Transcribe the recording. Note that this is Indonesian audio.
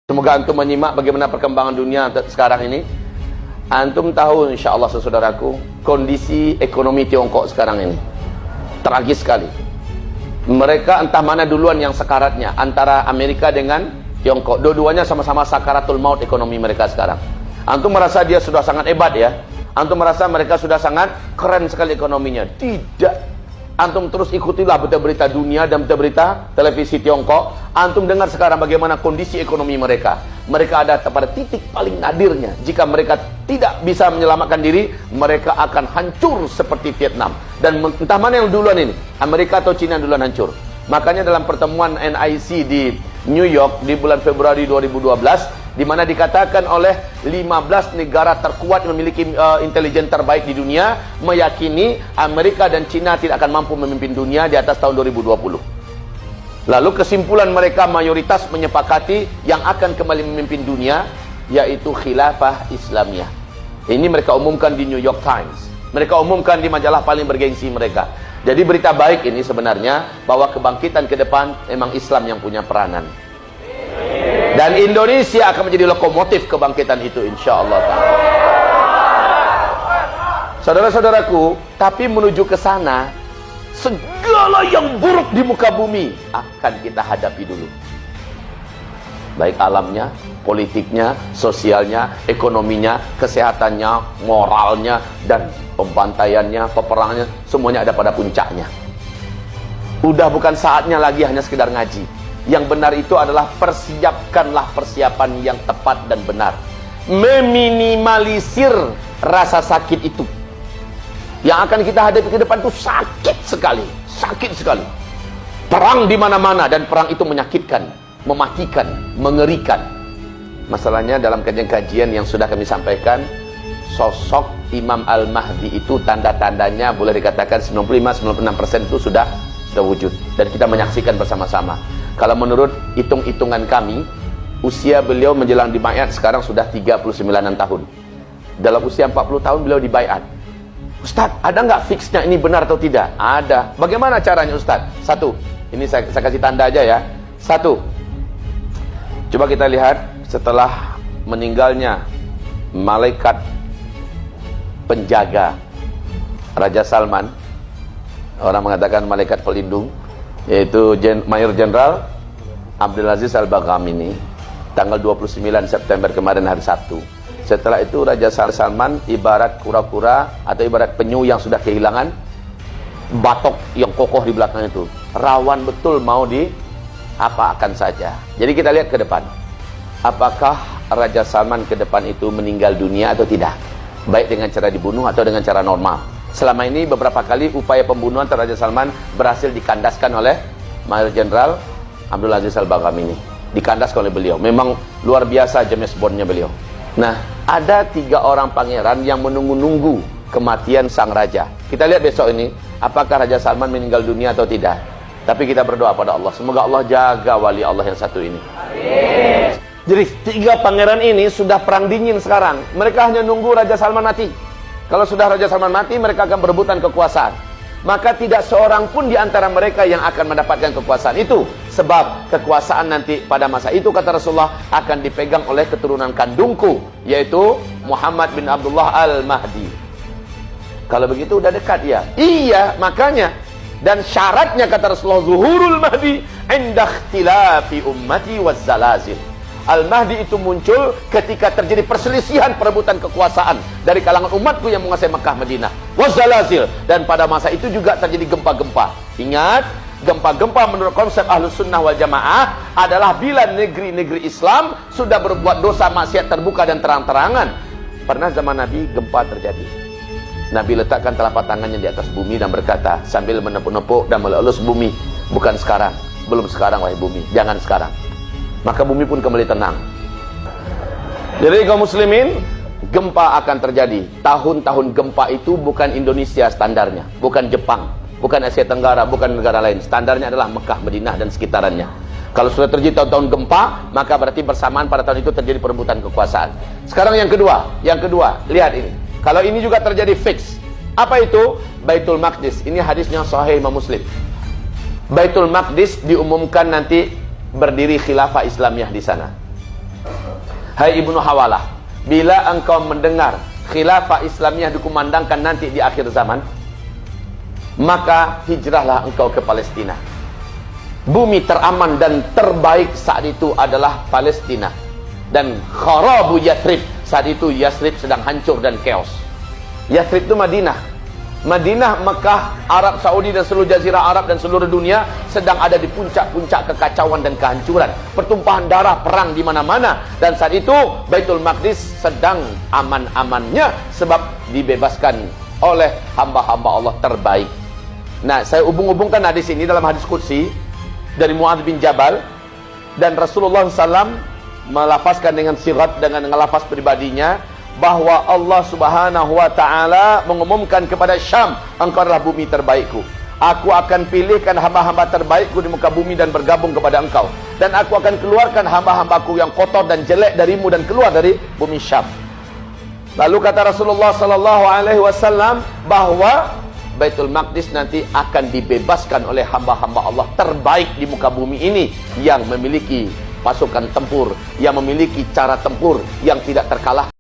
Semoga antum menyimak bagaimana perkembangan dunia sekarang ini. Antum tahu insyaallah saudaraku, kondisi ekonomi Tiongkok sekarang ini tragis sekali. Mereka entah mana duluan yang sekaratnya, antara Amerika dengan Tiongkok. Dua-duanya sama-sama sakaratul maut ekonomi mereka sekarang. Antum merasa dia sudah sangat hebat ya? Antum merasa mereka sudah sangat keren sekali ekonominya? Tidak. Antum terus ikutilah berita-berita dunia dan berita-berita televisi Tiongkok. Antum dengar sekarang bagaimana kondisi ekonomi mereka. Mereka ada pada titik paling nadirnya. Jika mereka tidak bisa menyelamatkan diri, mereka akan hancur seperti Vietnam. Dan entah mana yang duluan ini, Amerika atau Cina duluan hancur. Makanya dalam pertemuan NIC di New York di bulan Februari 2012, di mana dikatakan oleh 15 negara terkuat yang memiliki intelijen terbaik di dunia, meyakini Amerika dan Cina tidak akan mampu memimpin dunia di atas tahun 2020. Lalu kesimpulan mereka mayoritas menyepakati yang akan kembali memimpin dunia yaitu khilafah Islamiyah. Ini mereka umumkan di New York Times. Mereka umumkan di majalah paling bergengsi mereka. Jadi berita baik ini sebenarnya bahwa kebangkitan ke depan memang Islam yang punya peranan. Dan Indonesia akan menjadi lokomotif kebangkitan itu insyaallah ta'ala. Saudara-saudaraku, tapi menuju ke sana, segala yang buruk di muka bumi akan kita hadapi dulu. Baik alamnya, politiknya, sosialnya, ekonominya, kesehatannya, moralnya, dan pembantaiannya, peperangannya, semuanya ada pada puncaknya. Udah bukan saatnya lagi hanya sekedar ngaji. Yang benar itu adalah persiapkanlah persiapan yang tepat dan benar. Meminimalisir rasa sakit itu. Yang akan kita hadapi ke depan itu sakit sekali. Sakit sekali. Perang di mana-mana dan perang itu menyakitkan, mematikan, mengerikan. Masalahnya dalam kajian-kajian yang sudah kami sampaikan, sosok Imam Al-Mahdi itu tanda-tandanya boleh dikatakan 95-96% itu sudah wujud. Dan kita menyaksikan bersama-sama. Kalau menurut hitung-hitungan kami, usia beliau menjelang dibaiat sekarang sudah 39 tahun. Dalam usia 40 tahun beliau dibaiat. Ustadz, ada nggak fixnya ini benar atau tidak? Ada. Bagaimana caranya Ustadz? Satu, ini saya kasih tanda aja ya. Satu, coba kita lihat setelah meninggalnya malaikat penjaga Raja Salman, orang mengatakan malaikat pelindung, yaitu Mayor Jenderal Abdulaziz Al-Baghamini, tanggal 29 September kemarin hari Sabtu. Setelah itu Raja Salman ibarat kura-kura atau ibarat penyu yang sudah kehilangan batok yang kokoh di belakang itu, rawan betul mau apa-akan saja. Jadi kita lihat ke depan, apakah Raja Salman ke depan itu meninggal dunia atau tidak, baik dengan cara dibunuh atau dengan cara normal. Selama ini beberapa kali upaya pembunuhan terhadap Raja Salman berhasil dikandaskan oleh Mayor Jenderal Abdulaziz Al-Baghamini. Dikandaskan oleh beliau. Memang luar biasa James Bond-nya beliau. Nah, ada 3 orang pangeran yang menunggu-nunggu kematian sang raja. Kita lihat besok ini, apakah Raja Salman meninggal dunia atau tidak. Tapi kita berdoa pada Allah, semoga Allah jaga wali Allah yang satu ini. Amin. Jadi 3 pangeran ini sudah perang dingin sekarang. Mereka hanya nunggu Raja Salman mati. Kalau sudah Raja Salman mati, mereka akan berebutan kekuasaan. Maka tidak seorang pun di antara mereka yang akan mendapatkan kekuasaan itu. Sebab kekuasaan nanti pada masa itu, kata Rasulullah, akan dipegang oleh keturunan kandungku, yaitu Muhammad bin Abdullah Al-Mahdi. Kalau begitu udah dekat ya. Iya, makanya. Dan syaratnya, kata Rasulullah, zuhurul mahdi inda ikhtilafi ummati wazzalazil. Al-Mahdi itu muncul ketika terjadi perselisihan perebutan kekuasaan dari kalangan umatku yang menguasai Mekah Madinah. Wazzalazil. Dan pada masa itu juga terjadi gempa-gempa. Ingat, gempa-gempa menurut konsep Ahlus Sunnah wal Jamaah adalah bila negeri-negeri Islam sudah berbuat dosa maksiat terbuka dan terang-terangan. Pernah zaman Nabi gempa terjadi. Nabi letakkan telapak tangannya di atas bumi dan berkata sambil menepuk-nepuk dan melelus bumi, bukan sekarang, belum sekarang wahai bumi, jangan sekarang. Maka bumi pun kembali tenang. Jadi kaum muslimin, gempa akan terjadi. Tahun-tahun gempa itu bukan Indonesia standarnya, bukan Jepang, bukan Asia Tenggara, bukan negara lain. Standarnya adalah Mekah, Madinah dan sekitarannya. Kalau sudah terjadi tahun-tahun gempa, maka berarti bersamaan pada tahun itu terjadi perebutan kekuasaan. Sekarang yang kedua, lihat ini. Kalau ini juga terjadi fix. Apa itu? Baitul Maqdis. Ini hadisnya Sahih Imam Muslim. Baitul Maqdis diumumkan nanti berdiri khilafah Islamiyah di sana. Hai Ibnu Hawalah, bila engkau mendengar khilafah Islamiyah dikumandangkan nanti di akhir zaman, maka hijrahlah engkau ke Palestina. Bumi teraman dan terbaik saat itu adalah Palestina. Dan kharabu Yathrib, saat itu Yathrib sedang hancur dan chaos. Yathrib itu Madinah. Madinah, Mekah, Arab Saudi dan seluruh jazirah Arab dan seluruh dunia sedang ada di puncak-puncak kekacauan dan kehancuran. Pertumpahan darah, perang di mana-mana. Dan saat itu Baitul Maqdis sedang aman-amannya sebab dibebaskan oleh hamba-hamba Allah terbaik. Nah, saya hubung-hubungkan hadis ini dalam hadis qudsi dari Muadz bin Jabal, dan Rasulullah SAW melafazkan dengan sigat, dengan lafaz pribadinya, bahwa Allah Subhanahu wa ta'ala mengumumkan kepada Syam, engkau adalah bumi terbaikku. Aku akan pilihkan hamba-hamba terbaikku di muka bumi dan bergabung kepada engkau. Dan aku akan keluarkan hamba-hambaku yang kotor dan jelek darimu dan keluar dari bumi Syam. Lalu kata Rasulullah SAW bahwa Baitul Maqdis nanti akan dibebaskan oleh hamba-hamba Allah terbaik di muka bumi ini, yang memiliki pasukan tempur, yang memiliki cara tempur yang tidak terkalahkan.